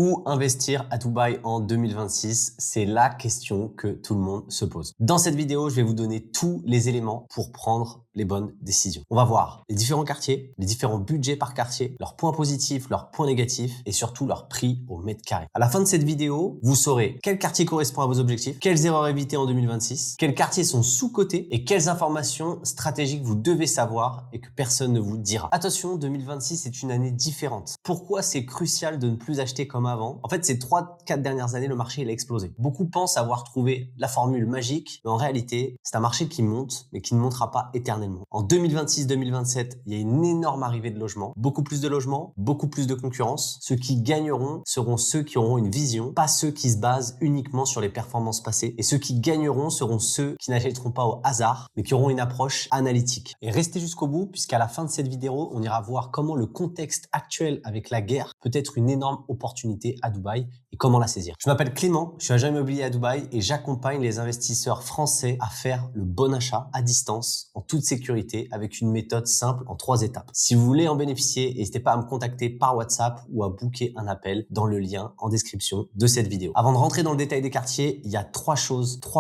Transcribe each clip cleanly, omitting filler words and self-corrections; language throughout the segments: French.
Où investir à Dubaï en 2026? C'est la question que tout le monde se pose. Dans cette vidéo, je vais vous donner tous les éléments pour prendre les bonnes décisions. On va voir les différents quartiers, les différents budgets par quartier, leurs points positifs, leurs points négatifs et surtout leur prix au mètre carré. À la fin de cette vidéo, vous saurez quel quartier correspond à vos objectifs, quelles erreurs éviter en 2026, quels quartiers sont sous-cotés et quelles informations stratégiques vous devez savoir et que personne ne vous dira. Attention, 2026 est une année différente. Pourquoi c'est crucial de ne plus acheter comme avant? En fait, ces 3-4 dernières années, le marché il a explosé. Beaucoup pensent avoir trouvé la formule magique, mais en réalité, c'est un marché qui monte, mais qui ne montera pas éternellement. En 2026-2027, il y a une énorme arrivée de logements, beaucoup plus de concurrence. Ceux qui gagneront seront ceux qui auront une vision, pas ceux qui se basent uniquement sur les performances passées. Et ceux qui gagneront seront ceux qui n'achèteront pas au hasard, mais qui auront une approche analytique. Et restez jusqu'au bout, puisqu'à la fin de cette vidéo, on ira voir comment le contexte actuel avec la guerre peut être une énorme opportunité à Dubaï et comment la saisir. Je m'appelle Clément, je suis agent immobilier à Dubaï et j'accompagne les investisseurs français à faire le bon achat à distance, en toute sécurité, avec une méthode simple en 3 étapes. Si vous voulez en bénéficier, n'hésitez pas à me contacter par WhatsApp ou à booker un appel dans le lien en description de cette vidéo. Avant de rentrer dans le détail des quartiers, il y a 3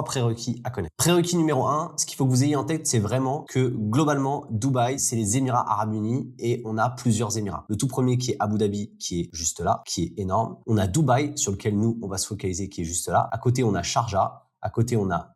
prérequis à connaître. Prérequis numéro 1, ce qu'il faut que vous ayez en tête, c'est vraiment que globalement, Dubaï, c'est les Émirats Arabes Unis et on a plusieurs Émirats. Le tout premier qui est Abu Dhabi, qui est juste là, qui est énorme. On a Dubaï, sur lequel nous, on va se focaliser, qui est juste là. À côté, on a Sharjah. À côté, on a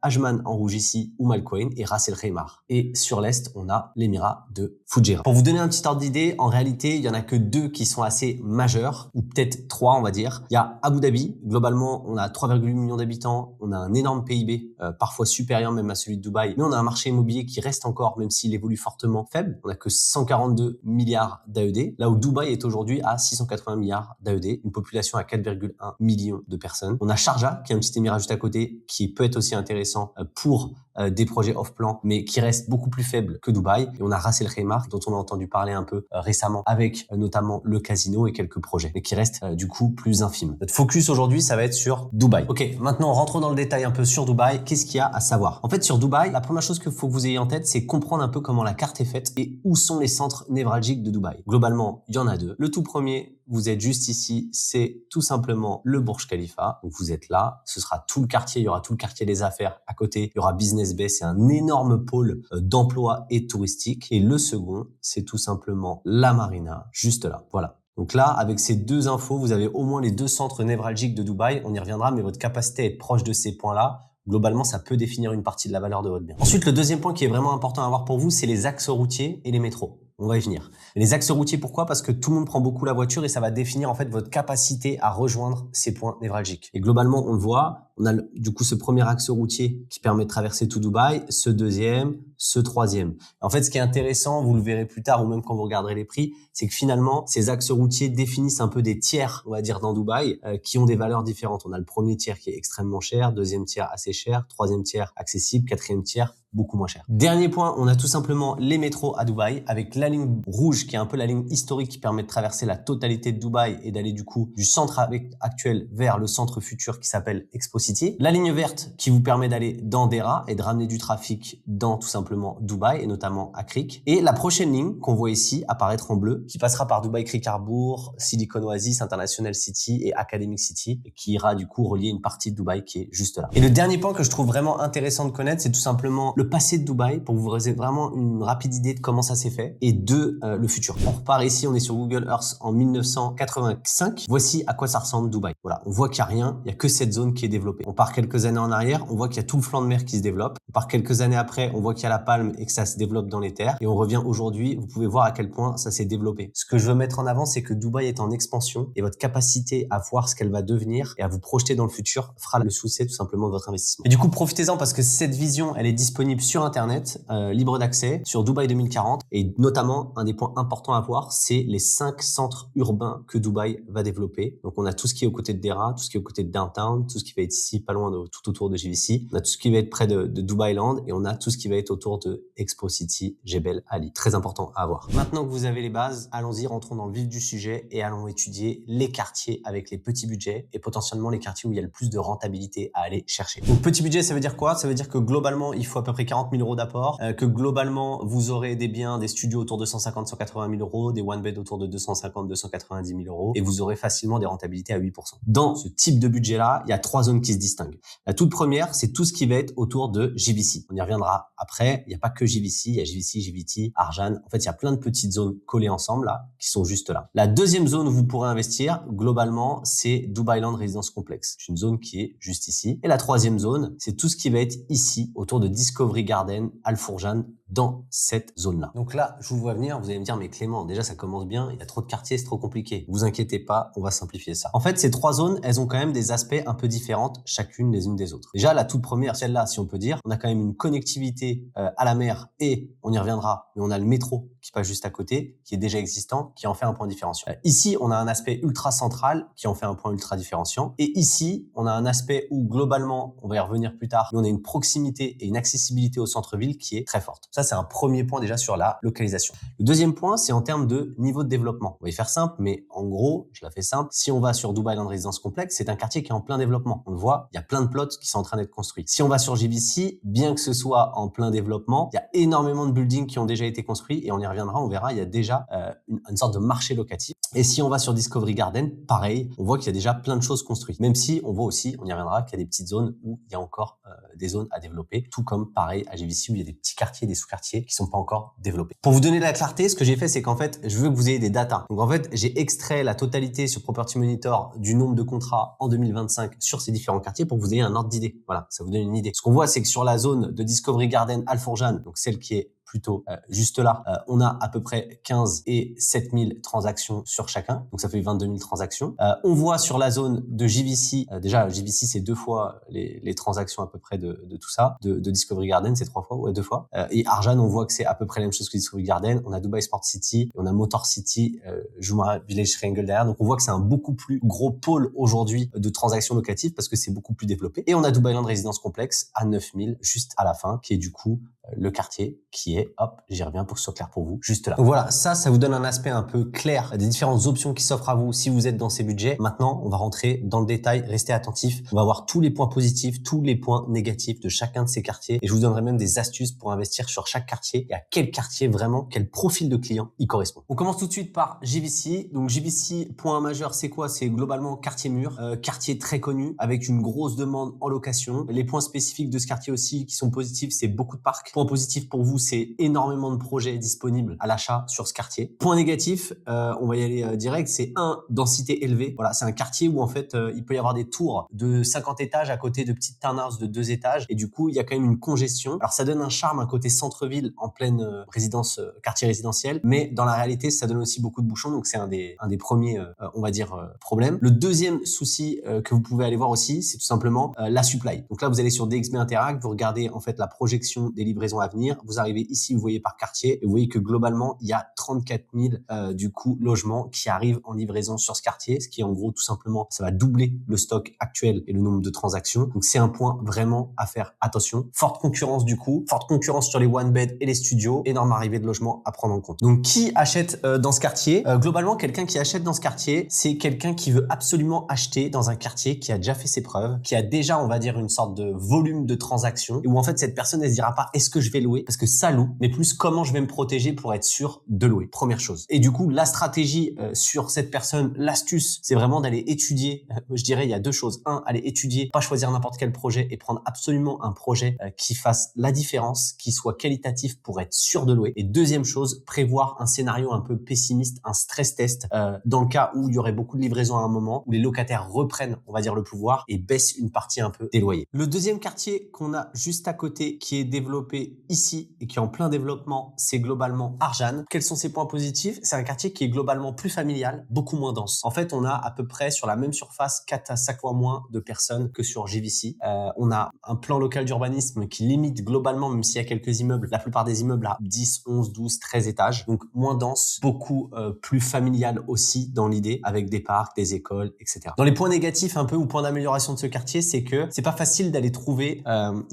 Ajman en rouge ici, ou Al Quwain et Ras El Khaimah. Et sur l'est, on a l'émirat de Fujairah. Pour vous donner un petit ordre d'idée, en réalité, il y en a que 2 qui sont assez majeurs, ou peut-être 3, on va dire. Il y a Abu Dhabi. Globalement, on a 3,8 millions d'habitants. On a un énorme PIB, parfois supérieur même à celui de Dubaï. Mais on a un marché immobilier qui reste encore, même s'il évolue fortement, faible. On a que 142 milliards d'AED. Là où Dubaï est aujourd'hui à 680 milliards d'AED. Une population à 4,1 millions de personnes. On a Sharjah, qui est un petit émirat juste à côté, qui peut être aussi intéressant pour des projets off-plan, mais qui reste beaucoup plus faible que Dubaï. Et on a Ras El Khaimah, dont on a entendu parler un peu récemment, avec notamment le casino et quelques projets, mais qui reste du coup plus infime. Notre focus aujourd'hui, ça va être sur Dubaï. Ok, maintenant rentrons dans le détail un peu sur Dubaï. Qu'est-ce qu'il y a à savoir? En fait, sur Dubaï, la première chose qu'il faut que vous ayez en tête, c'est comprendre un peu comment la carte est faite et où sont les centres névralgiques de Dubaï. Globalement, il y en a 2. Le tout premier, vous êtes juste ici, c'est tout simplement le Burj Khalifa. Donc vous êtes là, ce sera tout le quartier, il y aura tout le quartier des affaires à côté, il y aura Business Bay, c'est un énorme pôle d'emploi et touristique. Et le second, c'est tout simplement la marina, juste là. Voilà. Donc là, avec ces 2 infos, vous avez au moins les 2 centres névralgiques de Dubaï. On y reviendra, mais votre capacité à être proche de ces points-là, globalement, ça peut définir une partie de la valeur de votre bien. Ensuite, le deuxième point qui est vraiment important à avoir pour vous, c'est les axes routiers et les métros. On va y venir. Les axes routiers, pourquoi? Parce que tout le monde prend beaucoup la voiture et ça va définir en fait votre capacité à rejoindre ces points névralgiques. Et globalement, on le voit, on a du coup ce premier axe routier qui permet de traverser tout Dubaï, ce deuxième, ce troisième. En fait, ce qui est intéressant, vous le verrez plus tard ou même quand vous regarderez les prix, c'est que finalement, ces axes routiers définissent un peu des tiers, on va dire, dans Dubaï, qui ont des valeurs différentes. On a le premier tiers qui est extrêmement cher, deuxième tiers assez cher, troisième tiers accessible, quatrième tiers beaucoup moins cher. Dernier point, on a tout simplement les métros à Dubaï avec la ligne rouge qui est un peu la ligne historique qui permet de traverser la totalité de Dubaï et d'aller du coup du centre actuel vers le centre futur qui s'appelle Expo City. La ligne verte qui vous permet d'aller dans Deira et de ramener du trafic dans tout simplement Dubaï et notamment à Creek. Et la prochaine ligne qu'on voit ici apparaître en bleu qui passera par Dubaï Creek Harbour, Silicon Oasis, International City et Academic City et qui ira du coup relier une partie de Dubaï qui est juste là. Et le dernier point que je trouve vraiment intéressant de connaître, c'est tout simplement le passé de Dubaï pour vous avez vraiment une rapide idée de comment ça s'est fait et de le futur. On repart ici, on est sur Google Earth en 1985. Voici à quoi ça ressemble Dubaï. Voilà, on voit qu'il n'y a rien, il n'y a que cette zone qui est développée. On part quelques années en arrière, on voit qu'il y a tout le flanc de mer qui se développe. On part quelques années après, on voit qu'il y a la palme et que ça se développe dans les terres. Et on revient aujourd'hui, vous pouvez voir à quel point ça s'est développé. Ce que je veux mettre en avant, c'est que Dubaï est en expansion et votre capacité à voir ce qu'elle va devenir et à vous projeter dans le futur fera le succès tout simplement de votre investissement. Et du coup, profitez-en parce que cette vision, elle est disponible sur Internet, libre d'accès, sur Dubaï 2040. Et notamment, un des points importants à voir, c'est les 5 centres urbains que Dubaï va développer. Donc, on a tout ce qui est aux côtés de Deira, tout ce qui est aux côtés de Downtown, tout ce qui va être ici, pas loin de tout autour de JVC. On a tout ce qui va être près de Dubaï Land et on a tout ce qui va être autour autour de Expo City, Jebel Ali. Très important à avoir. Maintenant que vous avez les bases, allons-y, rentrons dans le vif du sujet et allons étudier les quartiers avec les petits budgets et potentiellement les quartiers où il y a le plus de rentabilité à aller chercher. Donc petit budget, ça veut dire quoi? Ça veut dire que globalement, il faut à peu près 40 000 € d'apport, que globalement, vous aurez des biens, des studios autour de 150-180 000 €, des one bed autour de 250-290 000 € et vous aurez facilement des rentabilités à 8%. Dans ce type de budget-là, il y a 3 zones qui se distinguent. La toute première, c'est tout ce qui va être autour de JVC. On y reviendra après. Il n'y a pas que JVC, il y a JVC, JVT, Arjan. En fait, il y a plein de petites zones collées ensemble là, qui sont juste là. La deuxième zone où vous pourrez investir, globalement, c'est Dubai Land Residence Complex. C'est une zone qui est juste ici. Et la troisième zone, c'est tout ce qui va être ici, autour de Discovery Garden, Al Fourjan, dans cette zone-là. Donc là, je vous vois venir, vous allez me dire, mais Clément, déjà ça commence bien, il y a trop de quartiers, c'est trop compliqué. Vous inquiétez pas, on va simplifier ça. En fait, ces 3 zones, elles ont quand même des aspects un peu différentes, chacune les unes des autres. Déjà, la toute première, celle-là, si on peut dire, on a quand même une connectivité à la mer et, on y reviendra, mais on a le métro qui passe juste à côté, qui est déjà existant, qui en fait un point différenciant. Ici, on a un aspect ultra central, qui en fait un point ultra différenciant. Et ici, on a un aspect où globalement, on va y revenir plus tard, mais on a une proximité et une accessibilité au centre-ville qui est très forte. Ça, c'est un premier point déjà sur la localisation. Le deuxième point, c'est en termes de niveau de développement. On va y faire simple, mais en gros, je la fais simple. Si on va sur Dubai Land Residence Complex, c'est un quartier qui est en plein développement. On le voit, il y a plein de plots qui sont en train d'être construits. Si on va sur JVC, bien que ce soit en plein développement, il y a énormément de buildings qui ont déjà été construits et on y reviendra, on verra, il y a déjà une sorte de marché locatif. Et si on va sur Discovery Garden, pareil, on voit qu'il y a déjà plein de choses construites. Même si on voit aussi, on y reviendra, qu'il y a des petites zones où il y a encore des zones à développer, tout comme pareil à JVC où il y a des petits quartiers, des sous-quartiers qui sont pas encore développés. Pour vous donner de la clarté, ce que j'ai fait, c'est qu'en fait, je veux que vous ayez des datas. Donc en fait, j'ai extrait la totalité sur Property Monitor du nombre de contrats en 2025 sur ces différents quartiers pour que vous ayez un ordre d'idée. Voilà, ça vous donne une idée. Ce qu'on voit, c'est que sur la zone de Discovery Garden Al Fourjan, donc celle qui est plutôt juste là, on a à peu près 15 et 7 000 transactions sur chacun, donc ça fait 22 000 transactions. On voit sur la zone de JVC, déjà JVC c'est 2 fois les transactions à peu près de tout ça, de Discovery Garden c'est 3 fois, ouais 2 fois. Et Arjan, on voit que c'est à peu près la même chose que Discovery Garden. On a Dubai Sport City, on a Motor City, Jumeirah Village Triangle derrière, donc on voit que c'est un beaucoup plus gros pôle aujourd'hui de transactions locatives parce que c'est beaucoup plus développé. Et on a Dubai Land Residence Complex à 9 000 juste à la fin, qui est du coup le quartier qui est, hop, j'y reviens pour que ce soit clair pour vous, juste là. Donc voilà, ça vous donne un aspect un peu clair des différentes options qui s'offrent à vous si vous êtes dans ces budgets. Maintenant, on va rentrer dans le détail, restez attentifs. On va voir tous les points positifs, tous les points négatifs de chacun de ces quartiers et je vous donnerai même des astuces pour investir sur chaque quartier et à quel quartier vraiment, quel profil de client y correspond. On commence tout de suite par JVC. Donc JVC, point majeur, c'est quoi? C'est globalement quartier mûr, quartier très connu avec une grosse demande en location. Les points spécifiques de ce quartier aussi qui sont positifs, c'est beaucoup de parcs. Point positif pour vous, c'est énormément de projets disponibles à l'achat sur ce quartier. Point négatif, on va y aller direct, c'est densité élevée. Voilà, c'est un quartier où en fait, il peut y avoir des tours de 50 étages à côté de petites townhouses de 2 étages et du coup, il y a quand même une congestion. Alors ça donne un charme, un côté centre-ville en pleine résidence, quartier résidentiel, mais dans la réalité, ça donne aussi beaucoup de bouchons, donc c'est un des premiers, on va dire, problèmes. Le deuxième souci que vous pouvez aller voir aussi, c'est tout simplement la supply. Donc là, vous allez sur DXB Interact, vous regardez en fait la projection des livraisons à venir. Vous arrivez ici, vous voyez par quartier, et vous voyez que globalement, il y a 34 000 du coup logements qui arrivent en livraison sur ce quartier, ce qui est en gros tout simplement, ça va doubler le stock actuel et le nombre de transactions. Donc c'est un point vraiment à faire attention. Forte concurrence du coup, forte concurrence sur les one bed et les studios, énorme arrivée de logements à prendre en compte. Donc qui achète dans ce quartier? Globalement, quelqu'un qui achète dans ce quartier, c'est quelqu'un qui veut absolument acheter dans un quartier qui a déjà fait ses preuves, qui a déjà, on va dire, une sorte de volume de transactions, et où en fait cette personne elle se dira pas est-ce que je vais louer parce que ça loue, mais plus comment je vais me protéger pour être sûr de louer. Première chose. Et du coup, la stratégie sur cette personne, l'astuce, c'est vraiment d'aller étudier. Je dirais, il y a 2 choses. Aller étudier, pas choisir n'importe quel projet et prendre absolument un projet qui fasse la différence, qui soit qualitatif pour être sûr de louer. Et deuxième chose, prévoir un scénario un peu pessimiste, un stress test dans le cas où il y aurait beaucoup de livraisons à un moment, où les locataires reprennent, on va dire, le pouvoir et baissent une partie un peu des loyers. Le deuxième quartier qu'on a juste à côté, qui est développé ici et qui est en plein développement, c'est globalement Arjan. Quels sont ses points positifs? C'est un quartier qui est globalement plus familial, beaucoup moins dense. En fait, on a à peu près sur la même surface 4 à 5 fois moins de personnes que sur JVC. On a un plan local d'urbanisme qui limite globalement, même s'il y a quelques immeubles, la plupart des immeubles à 10, 11, 12, 13 étages. Donc moins dense, beaucoup plus familial aussi dans l'idée, avec des parcs, des écoles, etc. Dans les points négatifs un peu ou points d'amélioration de ce quartier, c'est que c'est pas facile d'aller trouver,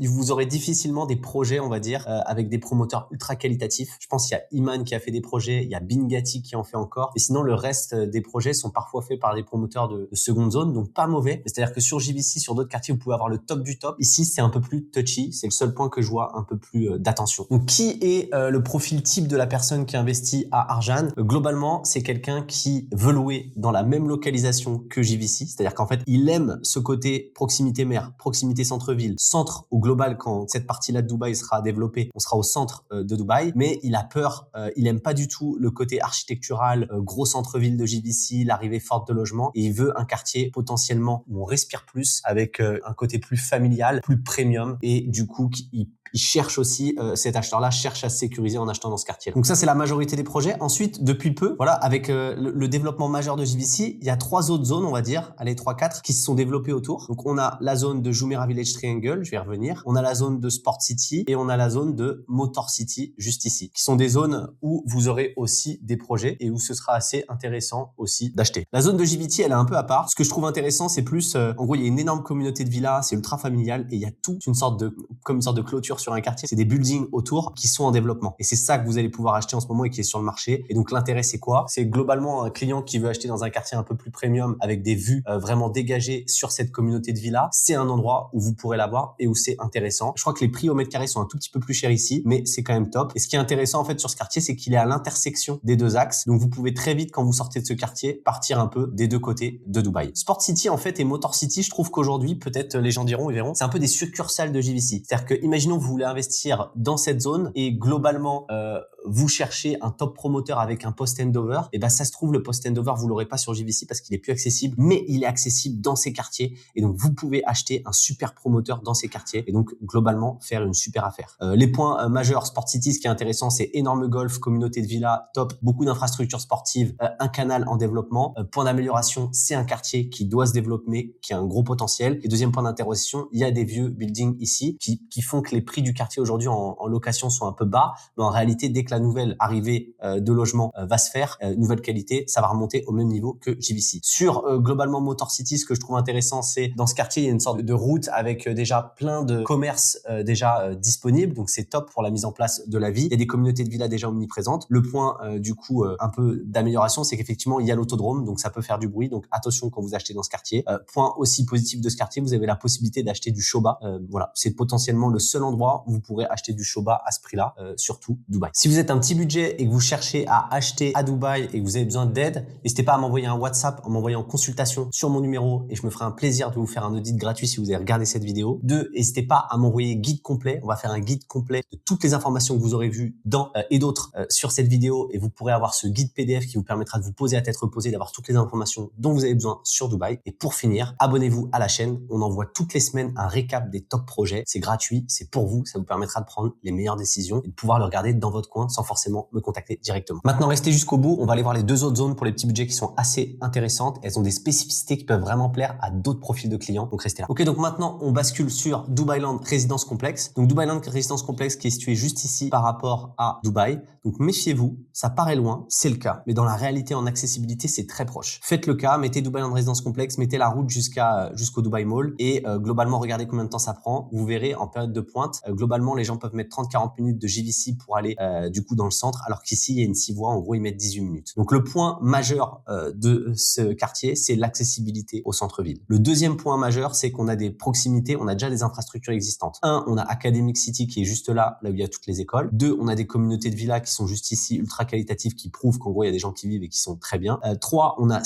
vous aurez difficilement des projets, on va dire, avec des promoteurs ultra qualitatifs. Je pense qu'il y a Iman qui a fait des projets, il y a Bingati qui en fait encore. Et sinon, le reste des projets sont parfois faits par des promoteurs de seconde zone, donc pas mauvais. C'est-à-dire que sur JVC, sur d'autres quartiers, vous pouvez avoir le top du top. Ici, c'est un peu plus touchy. C'est le seul point que je vois un peu plus d'attention. Donc, qui est le profil type de la personne qui investit à Arjan? Globalement, c'est quelqu'un qui veut louer dans la même localisation que JVC. C'est-à-dire qu'en fait, il aime ce côté proximité mer, proximité centre-ville, centre au global. Quand cette partie-là de Dubaï sera développée, on sera au centre de Dubaï, mais il a peur, il aime pas du tout le côté architectural, gros centre-ville de JVC, l'arrivée forte de logements, et il veut un quartier potentiellement où on respire plus, avec un côté plus familial, plus premium, et du coup, il cherche aussi, cet acheteur-là cherche à se sécuriser en achetant dans ce quartier. Donc ça, c'est la majorité des projets. Ensuite, depuis peu, voilà, avec le développement majeur de JVC, il y a 3 autres zones, on va dire, allez 3-4, qui se sont développées autour. Donc on a la zone de Jumeirah Village Triangle, je vais y revenir. On a la zone de Sport City et on a la zone de Motor City, juste ici, qui sont des zones où vous aurez aussi des projets et où ce sera assez intéressant aussi d'acheter. La zone de JVT, elle est un peu à part. Ce que je trouve intéressant, c'est plus, en gros, il y a une énorme communauté de villas, c'est ultra familial et il y a toute une sorte de, comme une sorte de clôture sur un quartier. C'est des buildings autour qui sont en développement. Et c'est ça que vous allez pouvoir acheter en ce moment et qui est sur le marché. Et donc, l'intérêt, c'est quoi? C'est globalement un client qui veut acheter dans un quartier un peu plus premium avec des vues vraiment dégagées sur cette communauté de villas. C'est un endroit où vous pourrez l'avoir et où c'est intéressant. Je crois que les prix au mètre carré sont un tout petit peu plus chers ici, mais c'est quand même top. Et ce qui est intéressant, en fait, sur ce quartier, c'est qu'il est à l'intersection des 2 axes. Donc, vous pouvez très vite, quand vous sortez de ce quartier, partir un peu des 2 côtés de Dubaï. Sport City, en fait, et Motor City, je trouve qu'aujourd'hui, peut-être les gens diront, ils verront, c'est un peu des succursales de JVC. C'est-à-dire que, imaginons que vous voulez investir dans cette zone et globalement, vous cherchez un top promoteur avec un post handover, et ben ça se trouve, le post handover, vous l'aurez pas sur JVC parce qu'il est plus accessible, mais il est accessible dans ces quartiers. Et donc, vous pouvez acheter un super promoteur dans ces quartiers et donc, globalement, faire une super affaire. Les points majeurs, Sport City, ce qui est intéressant, c'est énorme golf, communauté de villas, top, beaucoup d'infrastructures sportives, un canal en développement. Point d'amélioration, c'est un quartier qui doit se développer, qui a un gros potentiel. Et deuxième point d'interrogation, il y a des vieux buildings ici qui font que les prix du quartier aujourd'hui en location sont un peu bas, mais en réalité, dès que la nouvelle arrivée de logement va se faire, nouvelle qualité, ça va remonter au même niveau que JVC. Sur globalement Motor City, ce que je trouve intéressant, c'est dans ce quartier, il y a une sorte de route avec déjà plein de commerces déjà disponibles, donc c'est top pour la mise en place de la vie. Il y a des communautés de villas déjà omniprésentes. Le point du coup un peu d'amélioration, c'est qu'effectivement il y a l'autodrome, donc ça peut faire du bruit, donc attention quand vous achetez dans ce quartier. Point aussi positif de ce quartier, vous avez la possibilité d'acheter du Shoba. Voilà, c'est potentiellement le seul endroit où vous pourrez acheter du Shoba à ce prix-là, surtout Dubaï. Si vous êtes un petit budget et que vous cherchez à acheter à Dubaï et que vous avez besoin d'aide, n'hésitez pas à m'envoyer un WhatsApp en m'envoyant en consultation sur mon numéro et je me ferai un plaisir de vous faire un audit gratuit si vous avez regardé cette vidéo. 2, n'hésitez pas à m'envoyer guide complet. On va faire un guide complet de toutes les informations que vous aurez vues dans et d'autres sur cette vidéo et vous pourrez avoir ce guide PDF qui vous permettra de vous poser à tête reposée, d'avoir toutes les informations dont vous avez besoin sur Dubaï. Et pour finir, abonnez-vous à la chaîne. On envoie toutes les semaines un récap des top projets. C'est gratuit, c'est pour vous. Ça vous permettra de prendre les meilleures décisions et de pouvoir le regarder dans votre coin sans forcément me contacter directement. Maintenant, restez jusqu'au bout. On va aller voir les 2 autres zones pour les petits budgets qui sont assez intéressantes. Elles ont des spécificités qui peuvent vraiment plaire à d'autres profils de clients. Donc, restez là. Ok, donc maintenant, on bascule sur Dubailand Résidence Complexe. Donc, Dubailand Résidence Complexe qui est situé juste ici par rapport à Dubaï. Donc, méfiez-vous. Ça paraît loin. C'est le cas. Mais dans la réalité, en accessibilité, c'est très proche. Faites le cas. Mettez Dubailand Résidence Complexe. Mettez la route jusqu'au Dubai Mall. Et globalement, regardez combien de temps ça prend. Vous verrez en période de pointe. Globalement, les gens peuvent mettre 30-40 minutes de JVC pour aller du coup dans le centre. Alors qu'ici, il y a une 6 voies. En gros, ils mettent 18 minutes. Donc, le point majeur de ce quartier, c'est l'accessibilité au centre-ville. Le deuxième point majeur, c'est qu'on a des proximités, on a déjà des infrastructures existantes. 1, on a Academic City qui est juste là où il y a toutes les écoles. 2, on a des communautés de villas qui sont juste ici, ultra qualitatives, qui prouvent qu'en gros, il y a des gens qui vivent et qui sont très bien. 3, on a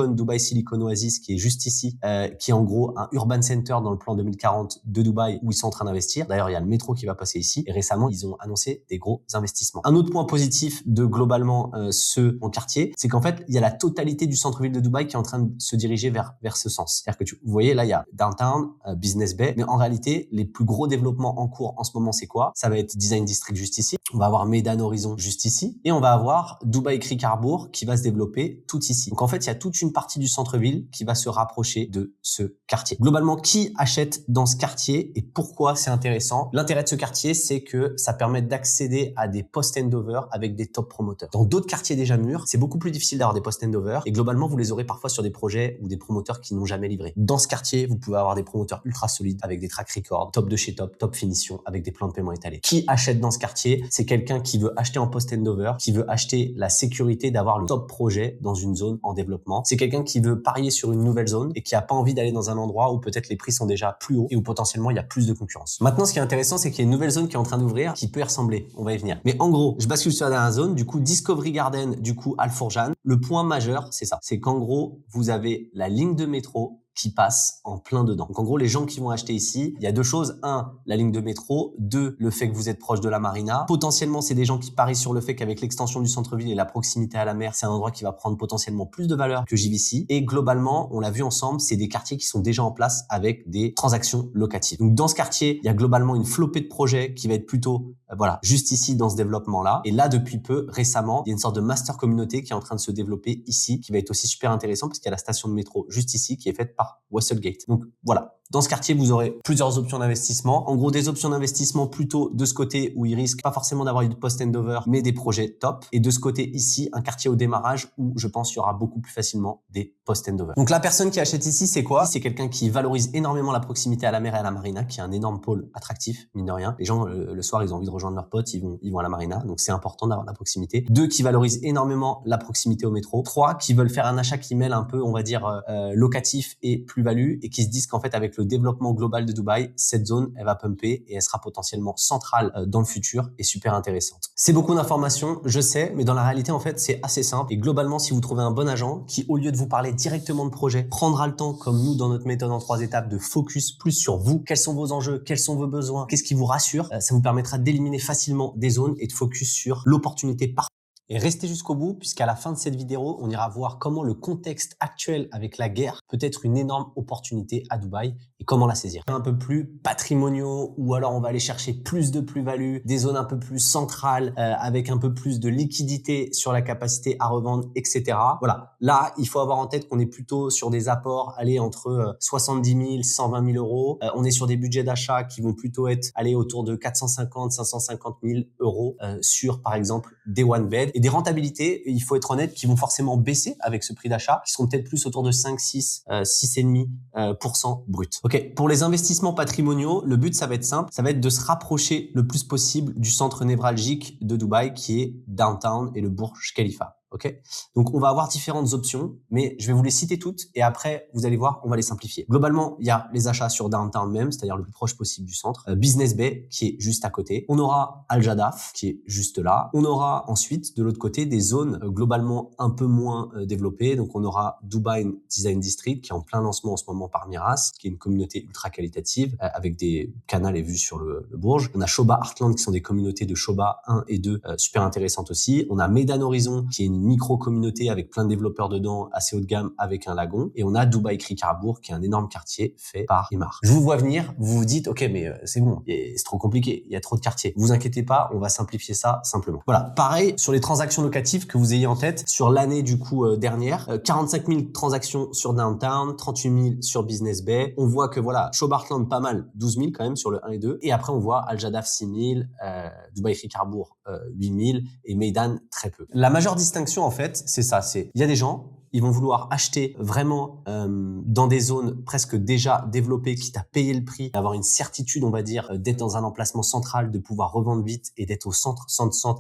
Dubai Silicon Oasis qui est juste ici, qui est en gros un urban center dans le plan 2040 de Dubaï où ils sont en train d'investir. D'ailleurs, il y a le métro qui va passer ici et récemment, ils ont annoncé des gros investissements. Un autre point positif de globalement ce quartier, c'est qu'en fait, il y a la totalité du centre-ville de Dubaï qui est en train de se diriger vers ce sens. C'est-à-dire que vous voyez, là, il y a Downtown, Business Bay, mais en réalité, les plus gros développements en cours en ce moment, c'est quoi? Ça va être Design District juste ici, on va avoir Meydan Horizon juste ici, et on va avoir Dubai Creek Harbour qui va se développer tout ici. Donc en fait, il y a toute une partie du centre-ville qui va se rapprocher de ce quartier. Globalement, qui achète dans ce quartier et pourquoi c'est intéressant? L'intérêt de ce quartier, c'est que ça permet d'accéder à des post post-handover avec des top promoteurs. Dans d'autres quartiers déjà mûrs, c'est beaucoup plus difficile d'avoir des post-handover et globalement, vous les aurez parfois sur des projets ou des promoteurs qui n'ont jamais livré. Dans ce quartier, vous pouvez avoir des promoteurs ultra solides avec des track records, top de chez top, top finition avec des plans de paiement étalés. Qui achète dans ce quartier? C'est quelqu'un qui veut acheter en post-handover, qui veut acheter la sécurité d'avoir le top projet dans une zone en développement. C'est quelqu'un qui veut parier sur une nouvelle zone et qui a pas envie d'aller dans un endroit où peut-être les prix sont déjà plus hauts et où potentiellement il y a plus de concurrence. Maintenant, ce qui est intéressant, c'est qu'il y a une nouvelle zone qui est en train d'ouvrir qui peut y ressembler. On va y venir. Mais en gros, je bascule sur la dernière zone, du coup Discovery Garden, du coup Alforjan. Le point majeur, c'est ça. C'est qu'en gros, vous avez la ligne de métro qui passe en plein dedans. Donc en gros, les gens qui vont acheter ici, il y a deux choses. Un, la ligne de métro. Deux, le fait que vous êtes proche de la marina. Potentiellement, c'est des gens qui parient sur le fait qu'avec l'extension du centre-ville et la proximité à la mer, c'est un endroit qui va prendre potentiellement plus de valeur que JVC. Et globalement, on l'a vu ensemble, c'est des quartiers qui sont déjà en place avec des transactions locatives. Donc dans ce quartier, il y a globalement une flopée de projets qui va être plutôt juste ici dans ce développement-là. Et là, depuis peu, récemment, il y a une sorte de master communauté qui est en train de se développer ici, qui va être aussi super intéressant parce qu'il y a la station de métro juste ici qui est faite par Westgate. Donc voilà. Dans ce quartier, vous aurez plusieurs options d'investissement. En gros, des options d'investissement plutôt de ce côté où ils risquent pas forcément d'avoir une post-handover, mais des projets top. Et de ce côté ici, un quartier au démarrage où je pense qu'il y aura beaucoup plus facilement des post-handover. Donc la personne qui achète ici, c'est quoi? C'est quelqu'un qui valorise énormément la proximité à la mer et à la marina, qui est un énorme pôle attractif, mine de rien. Les gens, le soir, ils ont envie de rejoindre leurs potes, ils vont à la marina. Donc c'est important d'avoir la proximité. 2, qui valorise énormément la proximité au métro. 3, qui veulent faire un achat qui mêle un peu, on va dire, locatif et plus-value et qui se disent qu'en fait, avec le développement global de Dubaï, cette zone, elle va pumper et elle sera potentiellement centrale dans le futur et super intéressante. C'est beaucoup d'informations, je sais, mais dans la réalité, en fait, c'est assez simple. Et globalement, si vous trouvez un bon agent qui, au lieu de vous parler directement de projet, prendra le temps, comme nous, dans notre méthode en 3 étapes, de focus plus sur vous, quels sont vos enjeux, quels sont vos besoins, qu'est-ce qui vous rassure, ça vous permettra d'éliminer facilement des zones et de focus sur l'opportunité parfaite. Et restez jusqu'au bout puisqu'à la fin de cette vidéo, on ira voir comment le contexte actuel avec la guerre peut être une énorme opportunité à Dubaï et comment la saisir. Un peu plus patrimoniaux ou alors on va aller chercher plus de plus-value, des zones un peu plus centrales avec un peu plus de liquidité sur la capacité à revendre, etc. Voilà. Là, il faut avoir en tête qu'on est plutôt sur des apports entre 70 000, 120 000 euros. On est sur des budgets d'achat qui vont plutôt être autour de 450, 550 000 euros sur, par exemple, des one bed. Et des rentabilités, il faut être honnête, qui vont forcément baisser avec ce prix d'achat, qui seront peut-être plus autour de 5, 6, 6,5% brut. Ok. Pour les investissements patrimoniaux, le but, ça va être simple. Ça va être de se rapprocher le plus possible du centre névralgique de Dubaï, qui est Downtown et le Burj Khalifa. Ok. Donc, on va avoir différentes options, mais je vais vous les citer toutes et après, vous allez voir, on va les simplifier. Globalement, il y a les achats sur Downtown même, c'est-à-dire le plus proche possible du centre. Business Bay, qui est juste à côté. On aura Al Jadaf, qui est juste là. On aura ensuite, de l'autre côté, des zones globalement un peu moins développées. Donc, on aura Dubai Design District, qui est en plein lancement en ce moment par Miras, qui est une communauté ultra qualitative, avec des canals et vues sur le Bourge. On a Shoba Heartland, qui sont des communautés de Shoba 1 et 2, super intéressantes aussi. On a Meydan Horizon, qui est une micro-communauté avec plein de développeurs dedans, assez haut de gamme, avec un lagon. Et on a Dubai Creek Harbour, qui est un énorme quartier fait par Emaar. Je vous vois venir, vous vous dites, ok, mais c'est bon, c'est trop compliqué, il y a trop de quartiers. Vous inquiétez pas, on va simplifier ça simplement. Voilà, pareil sur les transactions locatives que vous ayez en tête, sur l'année du coup dernière, 45 000 transactions sur Downtown, 38 000 sur Business Bay. On voit que voilà, Shoba Heartland pas mal, 12 000 quand même sur le 1 et 2. Et après, on voit Al Jadaf 6 000, Dubai Creek Harbour 8 000 et Meydan très peu. La majeure distinction en fait, c'est ça, il y a des gens, ils vont vouloir acheter vraiment dans des zones presque déjà développées, quitte à payer le prix, avoir une certitude, on va dire, d'être dans un emplacement central, de pouvoir revendre vite et d'être au centre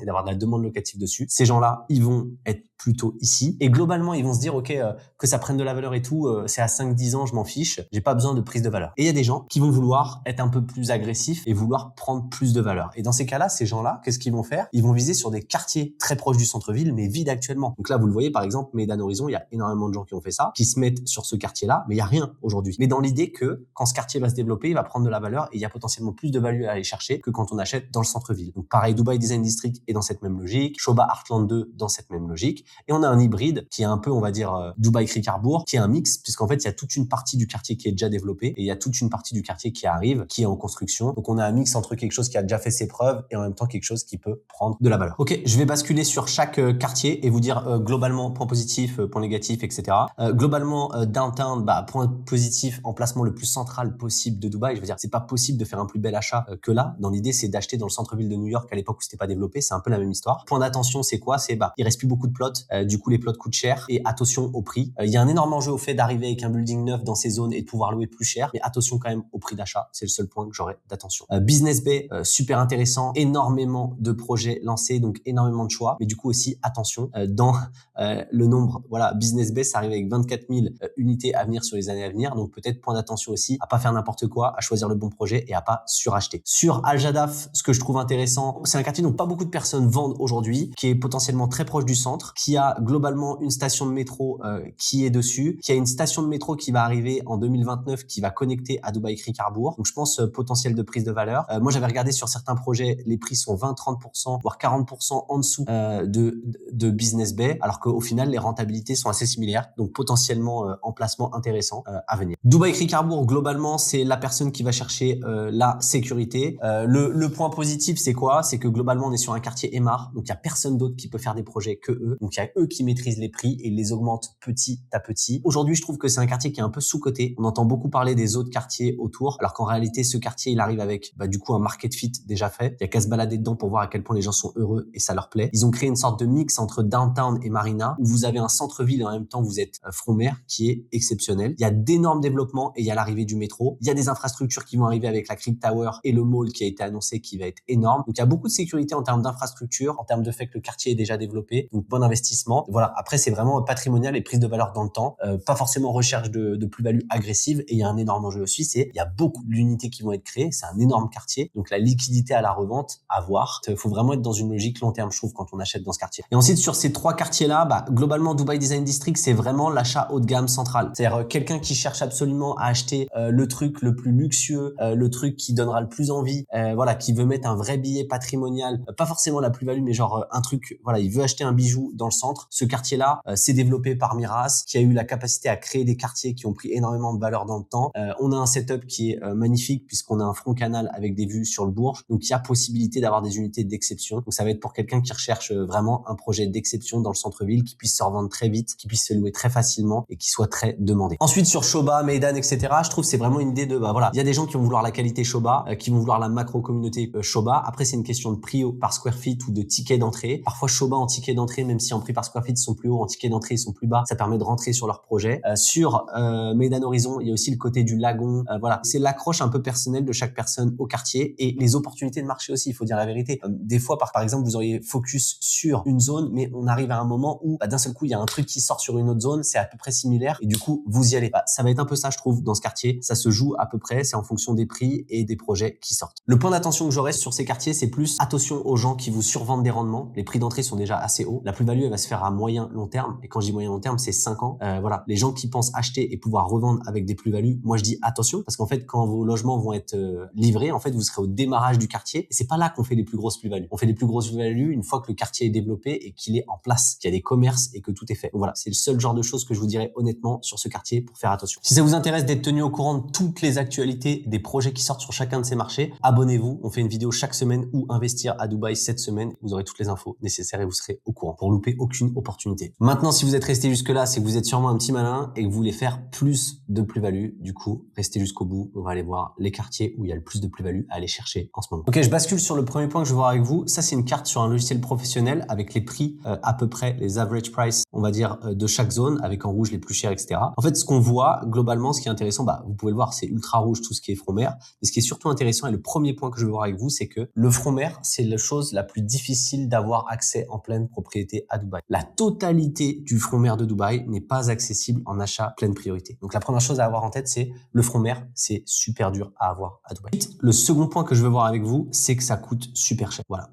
et d'avoir de la demande locative dessus. Ces gens-là, ils vont être plutôt ici. Et globalement, ils vont se dire, ok, que ça prenne de la valeur et tout, c'est à 5-10 ans, je m'en fiche, j'ai pas besoin de prise de valeur. Et il y a des gens qui vont vouloir être un peu plus agressifs et vouloir prendre plus de valeur. Et dans ces cas-là, ces gens-là, qu'est-ce qu'ils vont faire? Ils vont viser sur des quartiers très proches du centre-ville, mais vides actuellement. Donc là, vous le voyez, par exemple, Meydan Horizon, il y a énormément de gens qui ont fait ça, qui se mettent sur ce quartier-là, mais il y a rien aujourd'hui. Mais dans l'idée que quand ce quartier va se développer, il va prendre de la valeur et il y a potentiellement plus de value à aller chercher que quand on achète dans le centre-ville. Donc pareil, Dubai Design District est dans cette même logique, Shoba Heartland 2 dans cette même logique. Et on a un hybride qui est un peu, on va dire, Dubaï Cricarbourg, qui est un mix, puisqu'en fait, il y a toute une partie du quartier qui est déjà développée et il y a toute une partie du quartier qui arrive, qui est en construction. Donc, on a un mix entre quelque chose qui a déjà fait ses preuves et en même temps quelque chose qui peut prendre de la valeur. Ok, je vais basculer sur chaque quartier et vous dire globalement point positif, point négatif, etc. Globalement, downtown, point positif, emplacement le plus central possible de Dubaï. Je veux dire, c'est pas possible de faire un plus bel achat que là. Dans l'idée, c'est d'acheter dans le centre-ville de New York à l'époque où c'était pas développé. C'est un peu la même histoire. Point d'attention, c'est quoi? C'est il reste plus beaucoup de plots. Du coup, les plots coûtent cher et attention au prix. Il y a un énorme enjeu au fait d'arriver avec un building neuf dans ces zones et de pouvoir louer plus cher. Mais attention quand même au prix d'achat. C'est le seul point que j'aurais d'attention. Business Bay, super intéressant. Énormément de projets lancés, donc énormément de choix. Mais du coup aussi, attention dans le nombre. Voilà, Business Bay, ça arrive avec 24 000 unités à venir sur les années à venir. Donc peut-être point d'attention aussi à pas faire n'importe quoi, à choisir le bon projet et à pas suracheter. Sur Al Jadaf, ce que je trouve intéressant, c'est un quartier dont pas beaucoup de personnes vendent aujourd'hui, qui est potentiellement très proche du centre, qui a globalement une station de métro qui est dessus, qui a une station de métro qui va arriver en 2029 qui va connecter à Dubaï Cricarbourg. Donc je pense potentiel de prise de valeur. Moi j'avais regardé sur certains projets, les prix sont 20-30%, voire 40% en dessous de Business Bay, alors qu'au final les rentabilités sont assez similaires. Donc potentiellement emplacement intéressant à venir. Dubaï Cricarbourg, globalement, c'est la personne qui va chercher la sécurité. Le point positif, c'est quoi? C'est que globalement, on est sur un quartier Émar, donc il y a personne d'autre qui peut faire des projets que eux. Donc il y a eux qui maîtrisent les prix et ils les augmentent petit à petit. Aujourd'hui, je trouve que c'est un quartier qui est un peu sous-coté. On entend beaucoup parler des autres quartiers autour, alors qu'en réalité, ce quartier, il arrive avec du coup un market fit déjà fait. Il y a qu'à se balader dedans pour voir à quel point les gens sont heureux et ça leur plaît. Ils ont créé une sorte de mix entre downtown et marina, où vous avez un centre-ville et en même temps vous êtes front-mer, qui est exceptionnel. Il y a d'énormes développements et il y a l'arrivée du métro. Il y a des infrastructures qui vont arriver avec la Crypt Tower et le mall qui a été annoncé qui va être énorme. Donc il y a beaucoup de sécurité en termes d'infrastructure, en termes de fait que le quartier est déjà développé. Donc bon investissement. Voilà. Après c'est vraiment patrimonial et prise de valeur dans le temps. Pas forcément recherche de plus-value agressive. Et il y a un énorme enjeu aussi, c'est il y a beaucoup d'unités qui vont être créées. C'est un énorme quartier. Donc la liquidité à la revente, à voir. Il faut vraiment être dans une logique long terme, je trouve, quand on achète dans ce quartier. Et ensuite sur ces trois quartiers-là, globalement Dubai Design District, c'est vraiment l'achat haut de gamme central. C'est-à-dire quelqu'un qui cherche absolument à acheter le truc le plus luxueux, le truc qui donnera le plus envie, voilà, qui veut mettre un vrai billet patrimonial, pas forcément la plus-value, mais genre un truc, voilà, il veut acheter un bijou dans le centre. Ce quartier-là, c'est développé par Miras, qui a eu la capacité à créer des quartiers qui ont pris énormément de valeur dans le temps. On a un setup qui est magnifique puisqu'on a un front canal avec des vues sur le Bourges, donc il y a possibilité d'avoir des unités d'exception. Donc ça va être pour quelqu'un qui recherche vraiment un projet d'exception dans le centre-ville, qui puisse se revendre très vite, qui puisse se louer très facilement et qui soit très demandé. Ensuite sur Shoba, Meydan, etc., je trouve que c'est vraiment une idée de voilà, il y a des gens qui vont vouloir la qualité Shoba, qui vont vouloir la macro communauté Shoba. Après c'est une question de prix par square feet ou de ticket d'entrée. Parfois Shoba en ticket d'entrée, même si en prix par square feet ils sont plus hauts, en ticket d'entrée ils sont plus bas, ça permet de rentrer sur leur projet. Sur Meydan Horizon, il y a aussi le côté du lagon. Voilà, c'est l'accroche un peu personnelle de chaque personne au quartier et les opportunités de marché aussi, il faut dire la vérité. Des fois par exemple vous auriez focus sur une zone, mais on arrive à un moment où d'un seul coup il y a un truc qui sort sur une autre zone, c'est à peu près similaire et du coup vous y allez. Ça va être un peu ça je trouve dans ce quartier, ça se joue à peu près, c'est en fonction des prix et des projets qui sortent. Le point d'attention que j'aurais sur ces quartiers, c'est plus attention aux gens qui vous survendent des rendements. Les prix d'entrée sont déjà assez hauts. La plus-value elle va se faire à moyen long terme et quand je dis moyen long terme c'est 5 ans. Voilà, les gens qui pensent acheter et pouvoir revendre avec des plus-values, moi je dis attention parce qu'en fait quand vos logements vont être livrés, en fait vous serez au démarrage du quartier et c'est pas là qu'on fait les plus grosses plus-values. On fait les plus grosses plus-values une fois que le quartier est développé et qu'il est en place, qu'il y a des commerces et que tout est fait. Donc voilà, c'est le seul genre de choses que je vous dirais honnêtement sur ce quartier pour faire attention. Si ça vous intéresse d'être tenu au courant de toutes les actualités des projets qui sortent sur chacun de ces marchés, abonnez-vous. On fait une vidéo chaque semaine où investir à Dubaï cette semaine. Vous aurez toutes les infos nécessaires et vous serez au courant pour louper aucune opportunité. Maintenant, si vous êtes resté jusque là, c'est que vous êtes sûrement un petit malin et que vous voulez faire plus de plus-value. Du coup, restez jusqu'au bout. On va aller voir les quartiers où il y a le plus de plus-value à aller chercher en ce moment. Ok, je bascule sur le premier point que je veux voir avec vous. Ça, c'est une carte sur un logiciel professionnel avec les prix à peu près, les average price, on va dire, de chaque zone, avec en rouge les plus chers, etc. En fait, ce qu'on voit globalement, ce qui est intéressant, vous pouvez le voir, c'est ultra rouge tout ce qui est front-mer. Mais ce qui est surtout intéressant et le premier point que je veux voir avec vous, c'est que le front-mer, c'est la chose la plus difficile d'avoir accès en pleine propriété à Dubaï. La totalité du front-mer de Dubaï n'est pas accessible en achat pleine priorité. Donc la première chose à avoir en tête, c'est le front-mer, c'est super dur à avoir à Dubaï. Le second point que je veux voir avec vous, c'est que ça coûte super cher. Voilà.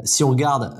Si on regarde,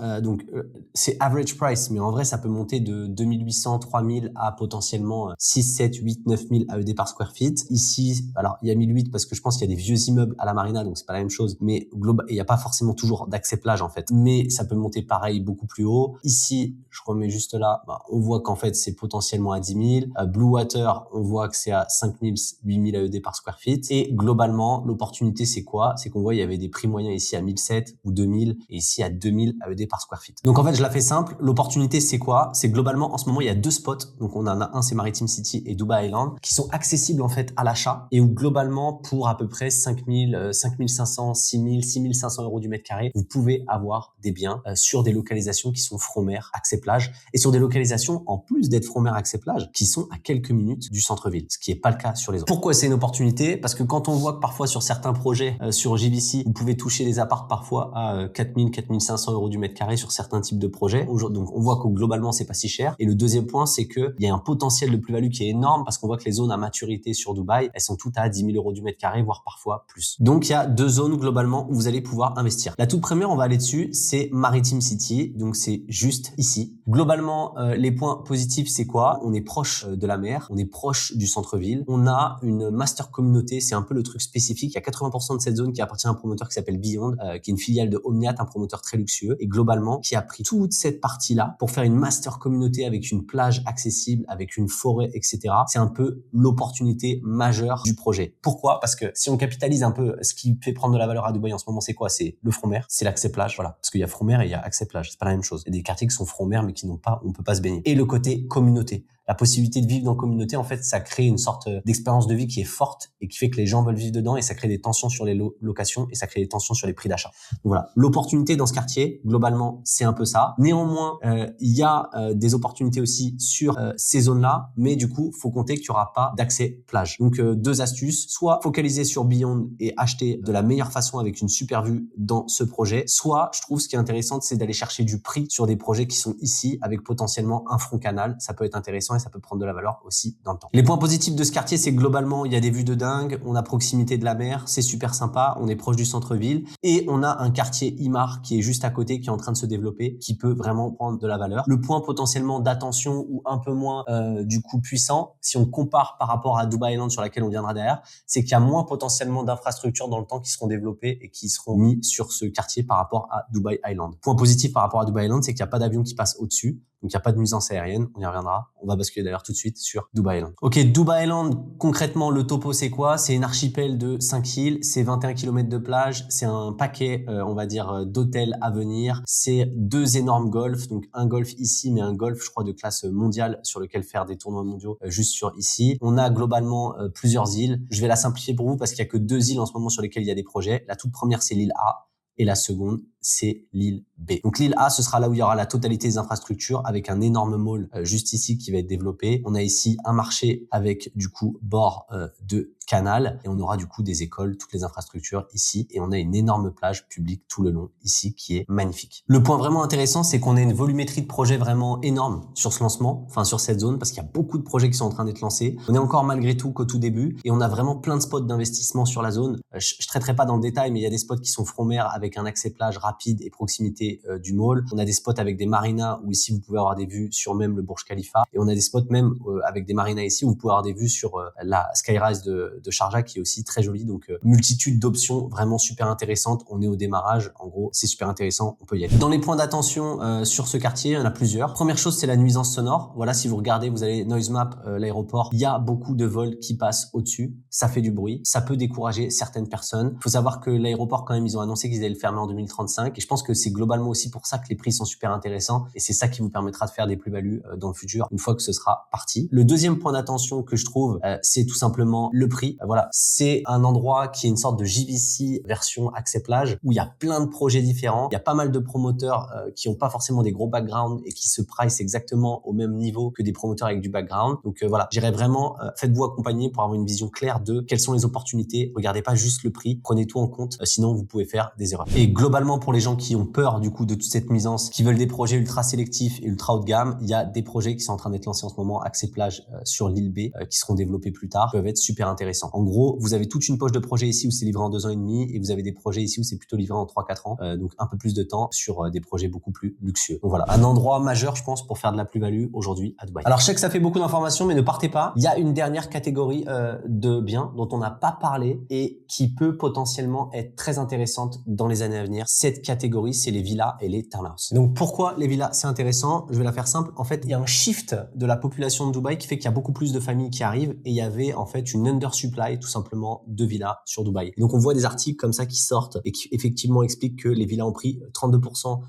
c'est average price, mais en vrai, ça peut monter de 2800, 3000 à potentiellement 6, 7, 8, 9000 AED par square feet. Ici, alors il y a 1008 parce que je pense qu'il y a des vieux immeubles à la marina, donc c'est pas la même chose, mais il n'y a pas forcément toujours d'accès plage en fait. Mais ça peut monter pareil beaucoup plus haut. Ici, je remets juste là, on voit qu'en fait, c'est potentiellement à 10 000. Blue Water, on voit que c'est à 5000, 8000 AED par square feet. Et globalement, l'opportunité, c'est quoi? C'est qu'on voit, il y avait des prix moyens ici à 1007 ou 2000 et ici à 2000 AED par square feet. Donc en fait, je la fais simple. L'opportunité, c'est quoi? C'est globalement, en ce moment, il y a deux spots. Donc on en a un, c'est Maritime City et Dubai Island, qui sont accessibles en fait à l'achat et où globalement, pour à peu près 5000, 5500, 6000, 6500 euros du mètre carré, vous pouvez avoir des biens sur des localisations qui sont front-mer, accès plage, et sur des localisations, en plus d'être front-mer, accès plage, qui sont à quelques minutes du centre-ville, ce qui n'est pas le cas sur les autres. Pourquoi c'est une opportunité? Parce que quand on voit que parfois sur certains projets sur JVC, vous pouvez toucher des apparts parfois à 4000, 4500 euros du mètre carré sur certains types de projets. Donc on voit que globalement c'est pas si cher. Et le deuxième point, c'est que il y a un potentiel de plus-value qui est énorme parce qu'on voit que les zones à maturité sur Dubaï, elles sont toutes à 10 000 euros du mètre carré, voire parfois plus. Donc il y a deux zones globalement où vous allez pouvoir investir. La toute première, on va aller dessus, c'est Maritime City. Donc c'est juste ici. Globalement, les points positifs, c'est quoi? On est proche de la mer, on est proche du centre-ville. On a une master communauté, c'est un peu le truc spécifique. Il y a 80% de cette zone qui appartient à un promoteur qui s'appelle Beyond, qui est une filiale de Omniat, un promoteur très luxueux, et globalement qui a pris toute cette partie-là pour faire une master communauté avec une plage accessible, avec une forêt, etc. C'est un peu l'opportunité majeure du projet. Pourquoi? Parce que si on capitalise un peu ce qui fait prendre de la valeur à Dubaï en ce moment, c'est quoi? C'est le front mer, c'est l'accès plage, voilà. Parce qu'il y a front mer et il y a accès plage, c'est pas la même chose. Il y a des quartiers qui sont front mer mais qui n'ont pas, on peut pas se baigner. Et le côté communauté. La possibilité de vivre dans communauté, en fait, ça crée une sorte d'expérience de vie qui est forte et qui fait que les gens veulent vivre dedans et ça crée des tensions sur les locations et ça crée des tensions sur les prix d'achat. Donc voilà, l'opportunité dans ce quartier, globalement, c'est un peu ça. Néanmoins, il y a des opportunités aussi sur ces zones-là, mais du coup, faut compter qu'il n'y aura pas d'accès plage. Donc deux astuces, soit focaliser sur Beyond et acheter de la meilleure façon avec une super vue dans ce projet, soit, je trouve, ce qui est intéressant, c'est d'aller chercher du prix sur des projets qui sont ici avec potentiellement un front canal. Ça peut être intéressant et ça peut prendre de la valeur aussi dans le temps. Les points positifs de ce quartier, c'est que globalement, il y a des vues de dingue, on a proximité de la mer, c'est super sympa, on est proche du centre-ville et on a un quartier Imar qui est juste à côté, qui est en train de se développer, qui peut vraiment prendre de la valeur. Le point potentiellement d'attention ou un peu moins du coup puissant, si on compare par rapport à Dubai Island sur laquelle on viendra derrière, c'est qu'il y a moins potentiellement d'infrastructures dans le temps qui seront développées et qui seront mis sur ce quartier par rapport à Dubai Island. Point positif par rapport à Dubai Island, c'est qu'il n'y a pas d'avion qui passe au-dessus. Donc, il n'y a pas de nuisance aérienne, on y reviendra. On va basculer d'ailleurs tout de suite sur Dubai Island. Ok, Dubai Island, concrètement, le topo, c'est quoi? C'est une archipel de 5 îles, c'est 21 km de plage, c'est un paquet, on va dire, d'hôtels à venir. C'est deux énormes golfs, donc un golf ici, mais un golf, je crois, de classe mondiale sur lequel faire des tournois mondiaux juste sur ici. On a globalement plusieurs îles. Je vais la simplifier pour vous parce qu'il y a que deux îles en ce moment sur lesquelles il y a des projets. La toute première, c'est l'île A. Et la seconde, c'est l'île B. Donc l'île A, ce sera là où il y aura la totalité des infrastructures avec un énorme mall juste ici qui va être développé. On a ici un marché avec du coup bord de canal et on aura du coup des écoles, toutes les infrastructures ici et on a une énorme plage publique tout le long ici qui est magnifique. Le point vraiment intéressant, c'est qu'on a une volumétrie de projets vraiment énorme sur ce lancement, enfin sur cette zone parce qu'il y a beaucoup de projets qui sont en train d'être lancés. On est encore malgré tout qu'au tout début et on a vraiment plein de spots d'investissement sur la zone. Je traiterai pas dans le détail, mais il y a des spots qui sont front-mer avec un accès plage rapide et proximité du mall. On a des spots avec des marinas où ici vous pouvez avoir des vues sur même le Burj Khalifa et on a des spots même avec des marinas ici où vous pouvez avoir des vues sur la Skyrise de Sharjah qui est aussi très jolie. Donc multitude d'options vraiment super intéressantes. On est au démarrage. En gros, c'est super intéressant. On peut y aller. Dans les points d'attention sur ce quartier, il y en a plusieurs. Première chose, c'est la nuisance sonore. Voilà, si vous regardez, vous allez Noise Map, l'aéroport. Il y a beaucoup de vols qui passent au-dessus. Ça fait du bruit. Ça peut décourager certaines personnes. Il faut savoir que l'aéroport, quand même, ils ont annoncé qu'ils allaient le fermer en 2035. Et je pense que c'est globalement aussi pour ça que les prix sont super intéressants. Et c'est ça qui vous permettra de faire des plus-values dans le futur, une fois que ce sera parti. Le deuxième point d'attention que je trouve, c'est tout simplement le prix. Voilà, c'est un endroit qui est une sorte de JVC version accès plage où il y a plein de projets différents. Il y a pas mal de promoteurs qui ont pas forcément des gros backgrounds et qui se price exactement au même niveau que des promoteurs avec du background. Donc voilà, j'irais vraiment, faites-vous accompagner pour avoir une vision claire de quelles sont les opportunités. Regardez pas juste le prix, prenez tout en compte, sinon vous pouvez faire des erreurs. Et globalement pour les gens qui ont peur du coup de toute cette nuisance, qui veulent des projets ultra sélectifs et ultra haut de gamme, il y a des projets qui sont en train d'être lancés en ce moment, Accès Plage sur l'île B, qui seront développés plus tard, peuvent être super intéressants. En gros, vous avez toute une poche de projets ici où c'est livré en 2 ans et demi, et vous avez des projets ici où c'est plutôt livré en 3-4 ans, donc un peu plus de temps sur des projets beaucoup plus luxueux. Donc voilà, un endroit majeur, je pense, pour faire de la plus-value aujourd'hui à Dubaï. Alors je sais que ça fait beaucoup d'informations, mais ne partez pas. Il y a une dernière catégorie de biens dont on n'a pas parlé et qui peut potentiellement être très intéressante dans les années à venir. Cette catégorie, c'est les villas et les townhouses. Donc pourquoi les villas, c'est intéressant? Je vais la faire simple. En fait, il y a un shift de la population de Dubaï qui fait qu'il y a beaucoup plus de familles qui arrivent et il y avait en fait une undersupply tout simplement de villas sur Dubaï. Et donc on voit des articles comme ça qui sortent et qui effectivement expliquent que les villas ont pris 32%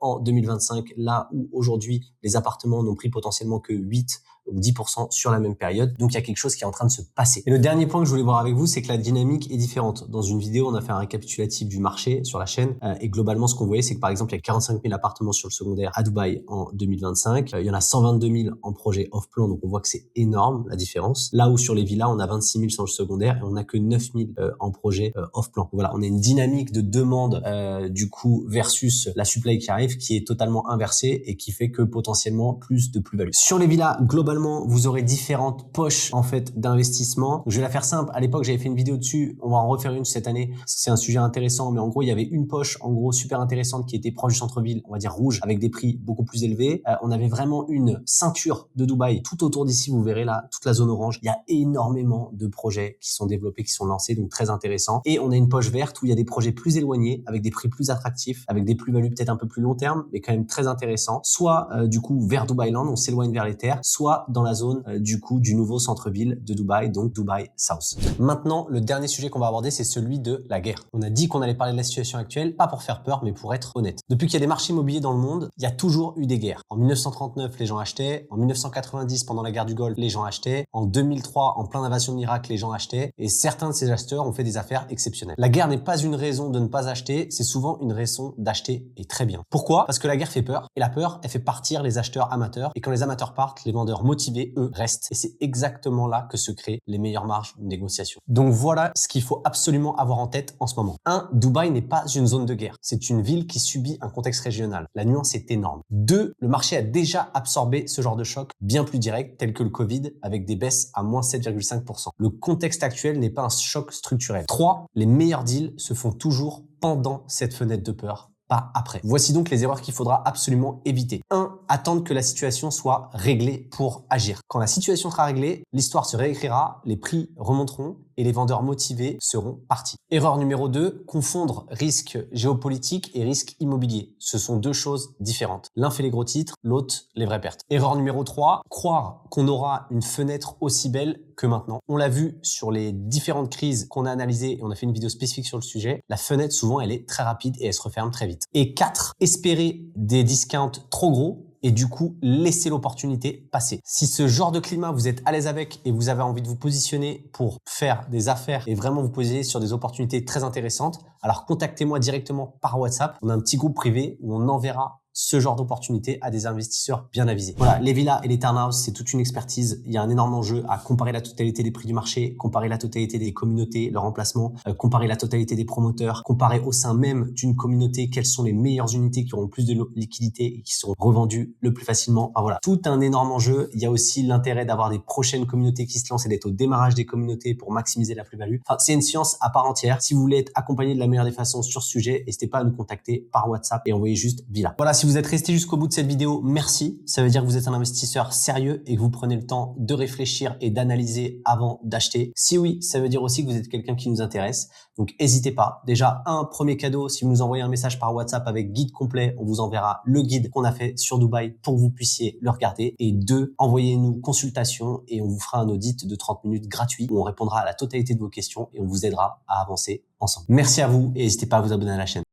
en 2025, là où aujourd'hui les appartements n'ont pris potentiellement que 8 ou 10% sur la même période. Donc il y a quelque chose qui est en train de se passer. Et le dernier point que je voulais voir avec vous, c'est que la dynamique est différente. Dans une vidéo, on a fait un récapitulatif du marché sur la chaîne et globalement ce qu'on voyait, c'est que par exemple, il y a 45 000 appartements sur le secondaire à Dubaï en 2025. Il y en a 122 000 en projet off-plan, donc on voit que c'est énorme la différence. Là où sur les villas, on a 26 000 sur le secondaire et on n'a que 9 000 en projet off-plan. Voilà, on a une dynamique de demande du coup versus la supply qui arrive qui est totalement inversée et qui fait que potentiellement plus de plus-value. Sur les villas, globalement, vous aurez différentes poches en fait d'investissement. Je vais la faire simple. À l'époque, j'avais fait une vidéo dessus. On va en refaire une cette année parce que c'est un sujet intéressant. Mais en gros, il y avait une poche en gros super intéressante qui était proche du centre-ville, on va dire rouge, avec des prix beaucoup plus élevés. On avait vraiment une ceinture de Dubaï tout autour d'ici. Vous verrez là toute la zone orange. Il y a énormément de projets qui sont développés, qui sont lancés, donc très intéressant. Et on a une poche verte où il y a des projets plus éloignés, avec des prix plus attractifs, avec des plus-values peut-être un peu plus long terme, mais quand même très intéressants. Soit du coup vers Dubai Land, on s'éloigne vers les terres, soit dans la zone du coup du nouveau centre-ville de Dubaï, donc Dubaï South. Maintenant, le dernier sujet qu'on va aborder, c'est celui de la guerre. On a dit qu'on allait parler de la situation actuelle, pas pour faire peur, mais pour être honnête. Depuis qu'il y a des marchés immobiliers dans le monde, il y a toujours eu des guerres. En 1939, les gens achetaient. En 1990, pendant la guerre du Golfe, les gens achetaient. En 2003, en pleine invasion de l'Irak, les gens achetaient. Et certains de ces acheteurs ont fait des affaires exceptionnelles. La guerre n'est pas une raison de ne pas acheter, c'est souvent une raison d'acheter et très bien. Pourquoi? Parce que la guerre fait peur. Et la peur, elle fait partir les acheteurs amateurs. Et quand les amateurs partent, les vendeurs motivés, eux, restent. Et c'est exactement là que se créent les meilleures marges de négociation. Donc voilà ce qu'il faut absolument avoir en tête en ce moment. 1. Dubaï n'est pas une zone de guerre. C'est une ville qui subit un contexte régional. La nuance est énorme. 2. Le marché a déjà absorbé ce genre de choc bien plus direct, tel que le Covid, avec des baisses à moins 7,5%. Le contexte actuel n'est pas un choc structurel. 3. Les meilleurs deals se font toujours pendant cette fenêtre de peur, pas après. Voici donc les erreurs qu'il faudra absolument éviter. 1. Attendre que la situation soit réglée pour agir. Quand la situation sera réglée, l'histoire se réécrira, les prix remonteront et les vendeurs motivés seront partis. Erreur numéro 2, confondre risque géopolitique et risque immobilier. Ce sont deux choses différentes. L'un fait les gros titres, l'autre les vraies pertes. Erreur numéro 3, croire qu'on aura une fenêtre aussi belle que maintenant. On l'a vu sur les différentes crises qu'on a analysées et on a fait une vidéo spécifique sur le sujet. La fenêtre, souvent, elle est très rapide et elle se referme très vite. Et 4, espérer des discounts trop gros et du coup, laissez l'opportunité passer. Si ce genre de climat, vous êtes à l'aise avec et vous avez envie de vous positionner pour faire des affaires et vraiment vous positionner sur des opportunités très intéressantes, alors contactez-moi directement par WhatsApp. On a un petit groupe privé où on enverra ce genre d'opportunité à des investisseurs bien avisés. Voilà, les villas et les townhouses, c'est toute une expertise. Il y a un énorme enjeu à comparer la totalité des prix du marché, comparer la totalité des communautés, leur emplacement, comparer la totalité des promoteurs, comparer au sein même d'une communauté quelles sont les meilleures unités qui auront le plus de liquidité et qui seront revendues le plus facilement. Enfin voilà, tout un énorme enjeu. Il y a aussi l'intérêt d'avoir des prochaines communautés qui se lancent et d'être au démarrage des communautés pour maximiser la plus-value. Enfin, c'est une science à part entière. Si vous voulez être accompagné de la meilleure des façons sur ce sujet, n'hésitez pas à nous contacter par WhatsApp et envoyer juste villa. Voilà, si vous êtes resté jusqu'au bout de cette vidéo, merci. Ça veut dire que vous êtes un investisseur sérieux et que vous prenez le temps de réfléchir et d'analyser avant d'acheter. Si oui, ça veut dire aussi que vous êtes quelqu'un qui nous intéresse. Donc, n'hésitez pas. Déjà, un premier cadeau, si vous nous envoyez un message par WhatsApp avec guide complet, on vous enverra le guide qu'on a fait sur Dubaï pour que vous puissiez le regarder. Et 2, envoyez-nous consultation et on vous fera un audit de 30 minutes gratuit où on répondra à la totalité de vos questions et on vous aidera à avancer ensemble. Merci à vous et n'hésitez pas à vous abonner à la chaîne.